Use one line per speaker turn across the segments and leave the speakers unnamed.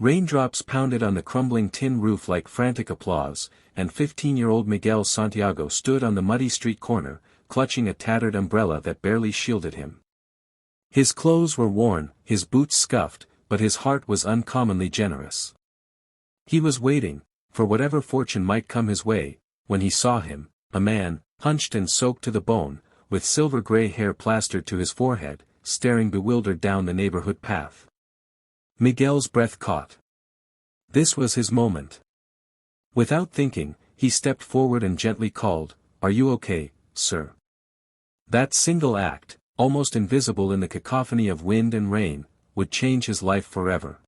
Raindrops pounded on the crumbling tin roof like frantic applause, and 15-year-old Miguel Santiago stood on the muddy street corner, clutching a tattered umbrella that barely shielded him. His clothes were worn, his boots scuffed, but his heart was uncommonly generous. He was waiting, for whatever fortune might come his way, when he saw him, a man, hunched and soaked to the bone, with silver-gray hair plastered to his forehead, staring bewildered down the neighborhood path. Miguel's breath caught. This was his moment. Without thinking, he stepped forward and gently called, "Are you okay, sir?" That single act, almost invisible in the cacophony of wind and rain, would change his life forever.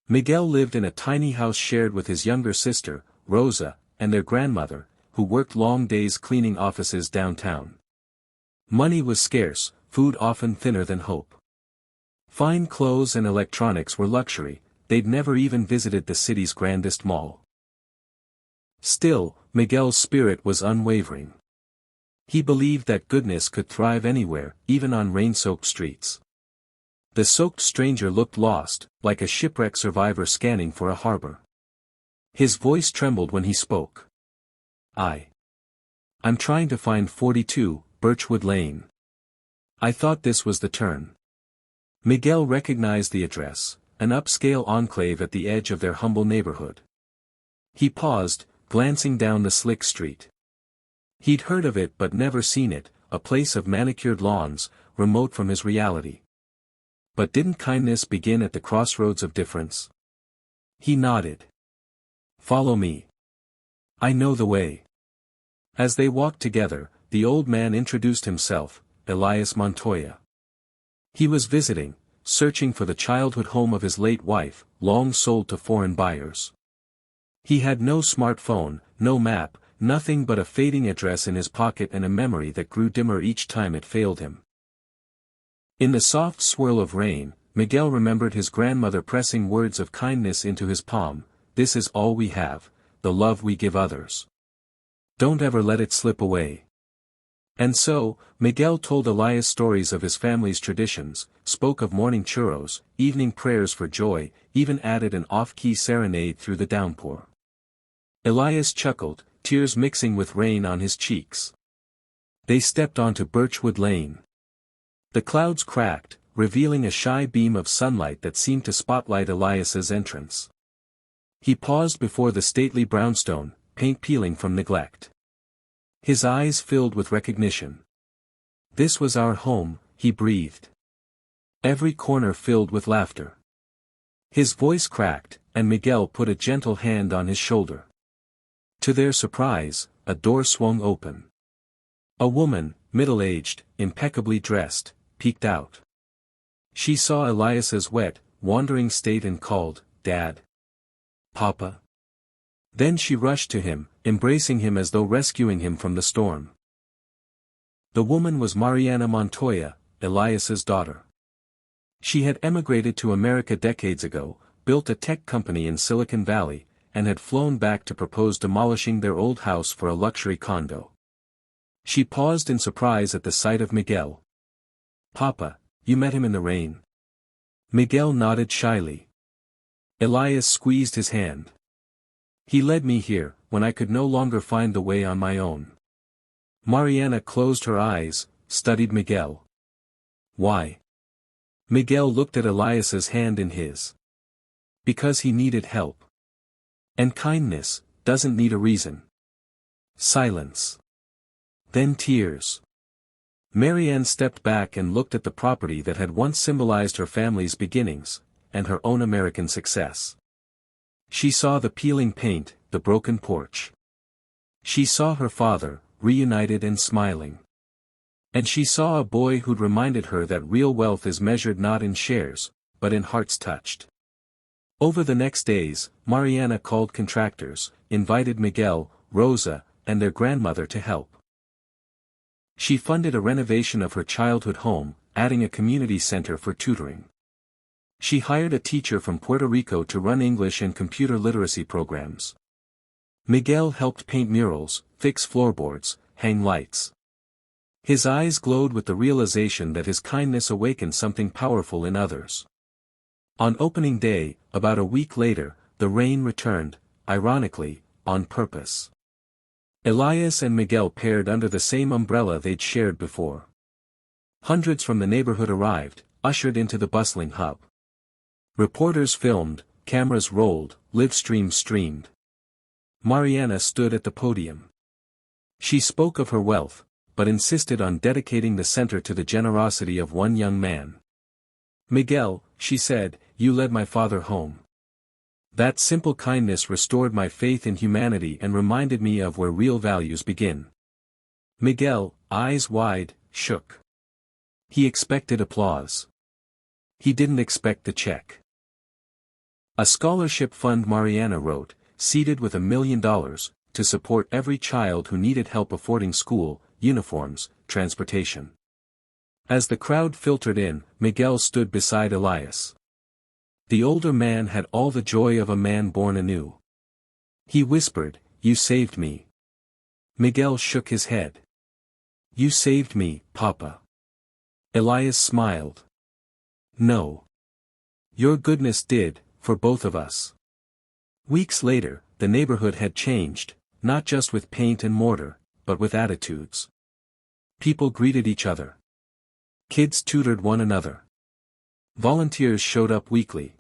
Miguel lived in a tiny house shared with his younger sister, Rosa, and their grandmother, who worked long days cleaning offices downtown. Money was scarce, food often thinner than hope. Fine clothes and electronics were luxury, they'd never even visited the city's grandest mall. Still, Miguel's spirit was unwavering. He believed that goodness could thrive anywhere, even on rain-soaked streets. The soaked stranger looked lost, like a shipwreck survivor scanning for a harbor. His voice trembled when he spoke. I'm trying to find 42, Birchwood Lane. I thought this was the turn." Miguel recognized the address, an upscale enclave at the edge of their humble neighborhood. He paused, glancing down the slick street. He'd heard of it but never seen it, a place of manicured lawns, remote from his reality. But didn't kindness begin at the crossroads of difference? He nodded. "Follow me. I know the way." As they walked together, the old man introduced himself, Elias Montoya. He was visiting, searching for the childhood home of his late wife, long sold to foreign buyers. He had no smartphone, no map, nothing but a fading address in his pocket and a memory that grew dimmer each time it failed him. In the soft swirl of rain, Miguel remembered his grandmother pressing words of kindness into his palm, "This is all we have, the love we give others. Don't ever let it slip away." And so, Miguel told Elias stories of his family's traditions, spoke of morning churros, evening prayers for joy, even added an off-key serenade through the downpour. Elias chuckled, tears mixing with rain on his cheeks. They stepped onto Birchwood Lane. The clouds cracked, revealing a shy beam of sunlight that seemed to spotlight Elias's entrance. He paused before the stately brownstone, paint peeling from neglect. His eyes filled with recognition. "This was our home," he breathed. Every corner filled with laughter. His voice cracked, and Miguel put a gentle hand on his shoulder. To their surprise, a door swung open. A woman, middle-aged, impeccably dressed, peeked out. She saw Elias's wet, wandering state and called, "Dad. Papa." Then she rushed to him, embracing him as though rescuing him from the storm. The woman was Mariana Montoya, Elias's daughter. She had emigrated to America decades ago, built a tech company in Silicon Valley, and had flown back to propose demolishing their old house for a luxury condo. She paused in surprise at the sight of Miguel. "Papa, you met him in the rain?" Miguel nodded shyly. Elias squeezed his hand. "He led me here, when I could no longer find the way on my own." Mariana closed her eyes, studied Miguel. "Why?" Miguel looked at Elias's hand in his. "Because he needed help. And kindness doesn't need a reason." Silence. Then tears. Marianne stepped back and looked at the property that had once symbolized her family's beginnings, and her own American success. She saw the peeling paint, the broken porch. She saw her father, reunited and smiling. And she saw a boy who'd reminded her that real wealth is measured not in shares, but in hearts touched. Over the next days, Mariana called contractors, invited Miguel, Rosa, and their grandmother to help. She funded a renovation of her childhood home, adding a community center for tutoring. She hired a teacher from Puerto Rico to run English and computer literacy programs. Miguel helped paint murals, fix floorboards, hang lights. His eyes glowed with the realization that his kindness awakened something powerful in others. On opening day, about a week later, the rain returned, ironically, on purpose. Elias and Miguel paired under the same umbrella they'd shared before. Hundreds from the neighborhood arrived, ushered into the bustling hub. Reporters filmed, cameras rolled, live streams streamed. Mariana stood at the podium. She spoke of her wealth, but insisted on dedicating the center to the generosity of one young man. "Miguel," she said, "you led my father home. That simple kindness restored my faith in humanity and reminded me of where real values begin." Miguel, eyes wide, shook. He expected applause. He didn't expect the check. A scholarship fund, Mariana wrote, seeded with $1 million, to support every child who needed help affording school, uniforms, transportation. As the crowd filtered in, Miguel stood beside Elias. The older man had all the joy of a man born anew. He whispered, "You saved me." Miguel shook his head. "You saved me, Papa." Elias smiled. "No. Your goodness did, for both of us." Weeks later, the neighborhood had changed, not just with paint and mortar, but with attitudes. People greeted each other. Kids tutored one another. Volunteers showed up weekly.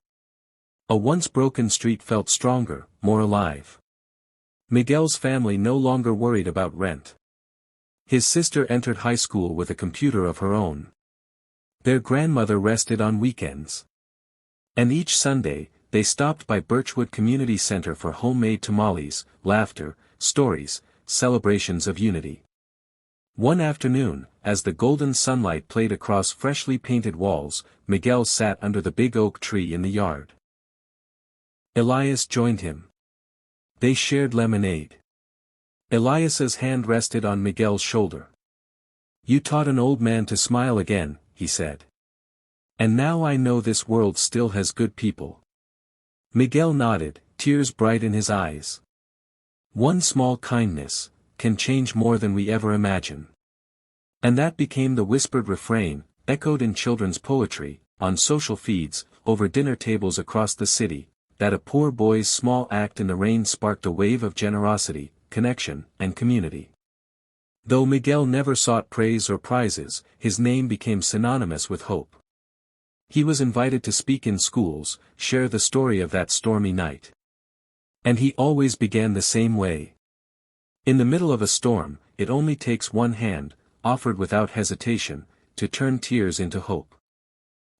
A once broken street felt stronger, more alive. Miguel's family no longer worried about rent. His sister entered high school with a computer of her own. Their grandmother rested on weekends. And each Sunday, they stopped by Birchwood Community Center for homemade tamales, laughter, stories, celebrations of unity. One afternoon, as the golden sunlight played across freshly painted walls, Miguel sat under the big oak tree in the yard. Elias joined him. They shared lemonade. Elias's hand rested on Miguel's shoulder. "You taught an old man to smile again," he said. "And now I know this world still has good people." Miguel nodded, tears bright in his eyes. One small kindness can change more than we ever imagine. And that became the whispered refrain, echoed in children's poetry, on social feeds, over dinner tables across the city, that a poor boy's small act in the rain sparked a wave of generosity, connection, and community. Though Miguel never sought praise or prizes, his name became synonymous with hope. He was invited to speak in schools, share the story of that stormy night. And he always began the same way. In the middle of a storm, it only takes one hand, offered without hesitation, to turn tears into hope.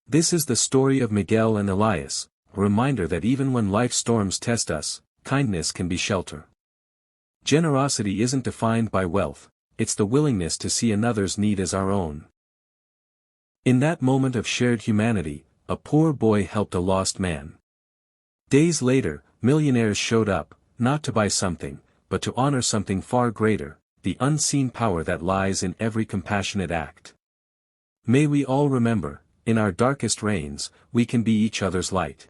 This is the story of Miguel and Elias, a reminder that even when life's storms test us, kindness can be shelter. Generosity isn't defined by wealth, it's the willingness to see another's need as our own. In that moment of shared humanity, a poor boy helped a lost man. Days later, millionaires showed up, not to buy something, but to honor something far greater, the unseen power that lies in every compassionate act. May we all remember, in our darkest rains, we can be each other's light.